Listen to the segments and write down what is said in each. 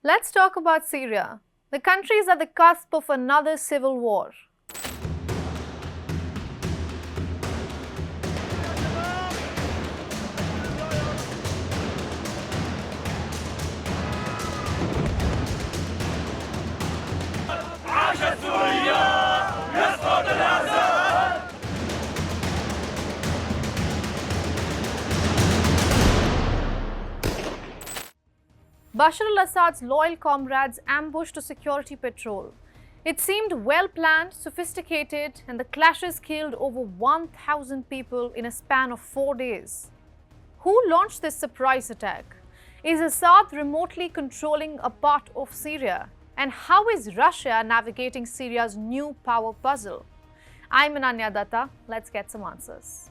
Let's talk about Syria. The country is at the cusp of another civil war. Bashar al-Assad's loyal comrades ambushed a security patrol. It seemed well planned, sophisticated, and the clashes killed over 1,000 people in a span of 4 days. Who launched this surprise attack? Is Assad remotely controlling a part of Syria? And how is Russia navigating Syria's new power puzzle? I'm Ananya Dutta. Let's get some answers.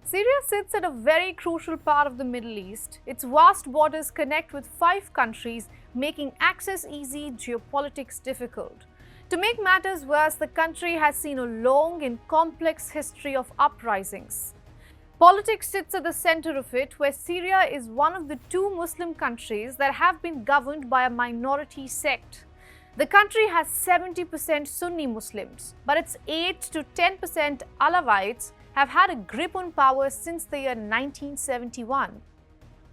Syria sits at a very crucial part of the Middle East. Its vast borders connect with 5 countries, making access easy, geopolitics difficult. To make matters worse, the country has seen a long and complex history of uprisings. Politics sits at the center of it, where Syria is one of the 2 Muslim countries that have been governed by a minority sect. The country has 70% Sunni Muslims, but its 8 to 10% Alawites have had a grip on power since the year 1971.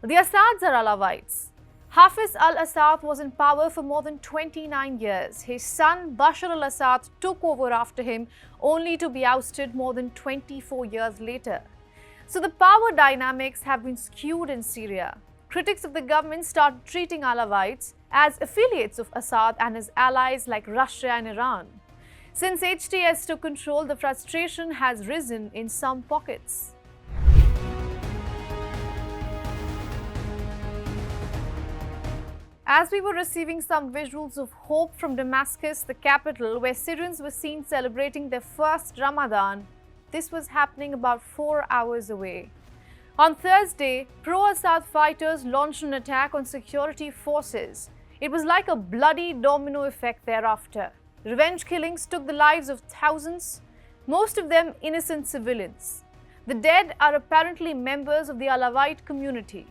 The Assads are Alawites. Hafiz al-Assad was in power for more than 29 years. His son Bashar al-Assad took over after him, only to be ousted more than 24 years later. So the power dynamics have been skewed in Syria. Critics of the government started treating Alawites as affiliates of Assad and his allies like Russia and Iran. Since HTS took control, the frustration has risen in some pockets. As we were receiving some visuals of hope from Damascus, the capital, where Syrians were seen celebrating their first Ramadan, this was happening about 4 hours away. On Thursday, pro-Assad fighters launched an attack on security forces. It was like a bloody domino effect thereafter. Revenge killings took the lives of thousands, most of them innocent civilians. The dead are apparently members of the Alawite community.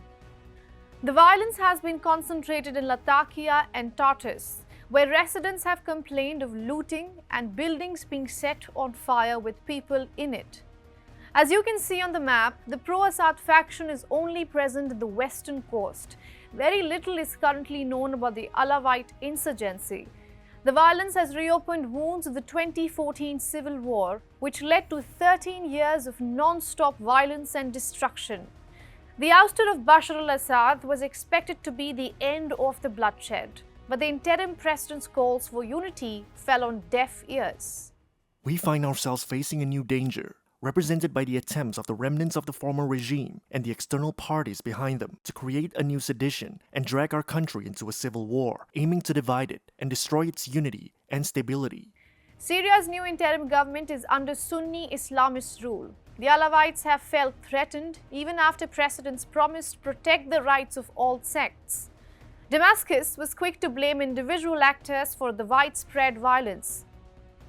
The violence has been concentrated in Latakia and Tartus, where residents have complained of looting and buildings being set on fire with people in it. As you can see on the map, the pro-Assad faction is only present at the western coast. Very little is currently known about the Alawite insurgency. The violence has reopened wounds of the 2014 civil war, which led to 13 years of non-stop violence and destruction. The ouster of Bashar al-Assad was expected to be the end of the bloodshed, but the interim president's calls for unity fell on deaf ears. We find ourselves facing a new danger, represented by the attempts of the remnants of the former regime and the external parties behind them to create a new sedition and drag our country into a civil war, aiming to divide it and destroy its unity and stability. Syria's new interim government is under Sunni Islamist rule. The Alawites have felt threatened even after presidents promised to protect the rights of all sects. Damascus was quick to blame individual actors for the widespread violence.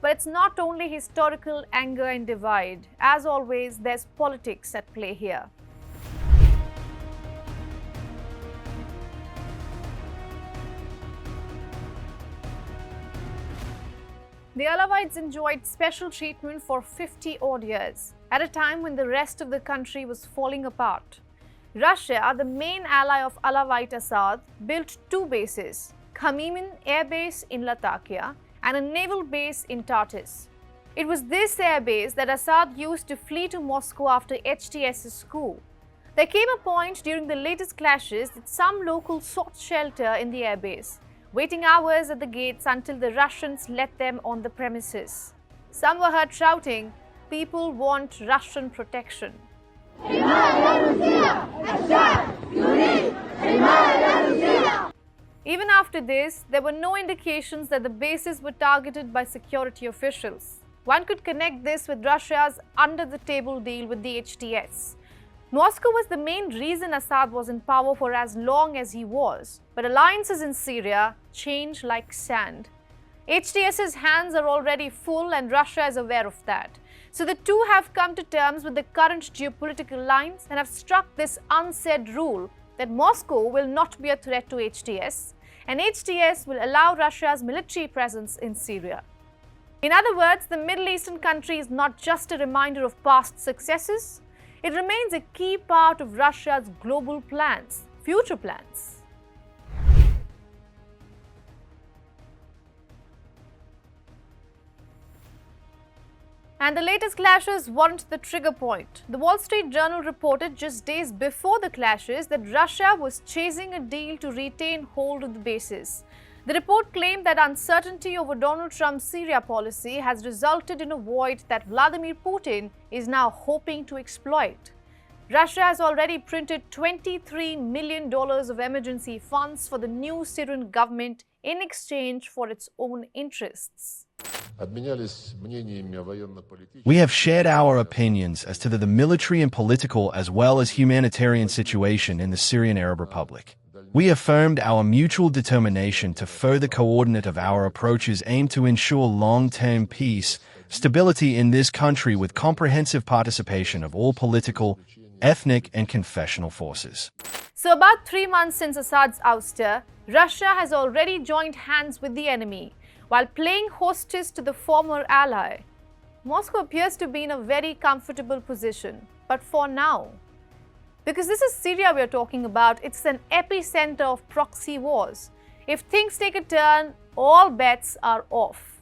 But it's not only historical anger and divide. As always, there's politics at play here. The Alawites enjoyed special treatment for 50-odd years, at a time when the rest of the country was falling apart. Russia, the main ally of Alawite Assad, built 2 bases, Khamimin Air Base in Latakia and a naval base in Tartus. It was this air base that Assad used to flee to Moscow after HTS's coup. There came a point during the latest clashes that some locals sought shelter in the air base, waiting hours at the gates until the Russians let them on the premises. Some were heard shouting, "People want Russian protection." Even after this, there were no indications that the bases were targeted by security officials. One could connect this with Russia's under-the-table deal with the HTS. Moscow was the main reason Assad was in power for as long as he was, but alliances in Syria change like sand. HTS's hands are already full and Russia is aware of that. So the two have come to terms with the current geopolitical lines and have struck this unsaid rule that Moscow will not be a threat to HTS and HTS will allow Russia's military presence in Syria. In other words, the Middle Eastern country is not just a reminder of past successes, it remains a key part of Russia's global plans, future plans. And the latest clashes weren't the trigger point. The Wall Street Journal reported just days before the clashes that Russia was chasing a deal to retain hold of the bases. The report claimed that uncertainty over Donald Trump's Syria policy has resulted in a void that Vladimir Putin is now hoping to exploit. Russia has already printed $23 million of emergency funds for the new Syrian government in exchange for its own interests. We have shared our opinions as to the military and political as well as humanitarian situation in the Syrian Arab Republic. We affirmed our mutual determination to further coordinate of our approaches aimed to ensure long-term peace, stability in this country with comprehensive participation of all political, ethnic and confessional forces. So about 3 months since Assad's ouster, Russia has already joined hands with the enemy, while playing hostess to the former ally. Moscow appears to be in a very comfortable position, but for now. Because this is Syria we're talking about, it's an epicenter of proxy wars. If things take a turn, all bets are off.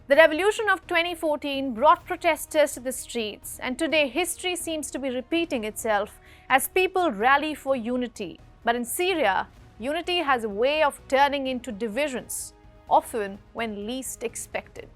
The revolution of 2014 brought protesters to the streets, and today history seems to be repeating itself as people rally for unity. But in Syria, unity has a way of turning into divisions, often when least expected.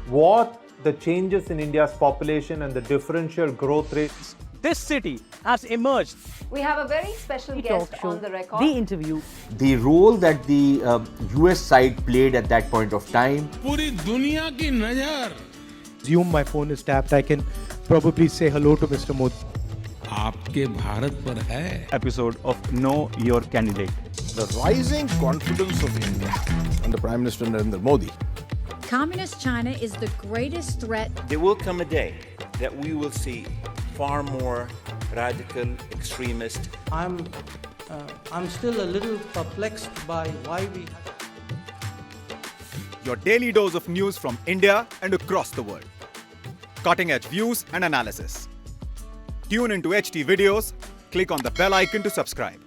What the changes in India's population and the differential growth rates. This city has emerged. We have a very special guest on the record. The interview. The role that the US side played at that point of time. पूरी दुनिया की नजर. Assume my phone is tapped, I can probably say hello to Mr. Modi. आपके भारत पर है. Episode of Know Your Candidate. The rising confidence of India under Prime Minister Narendra Modi. Communist China is the greatest threat. There will come a day that we will see far more radical extremist. I'm still a little perplexed by why we. Your daily dose of news from India and across the world. Cutting-edge views and analysis. Tune into HT videos. Click on the bell icon to subscribe.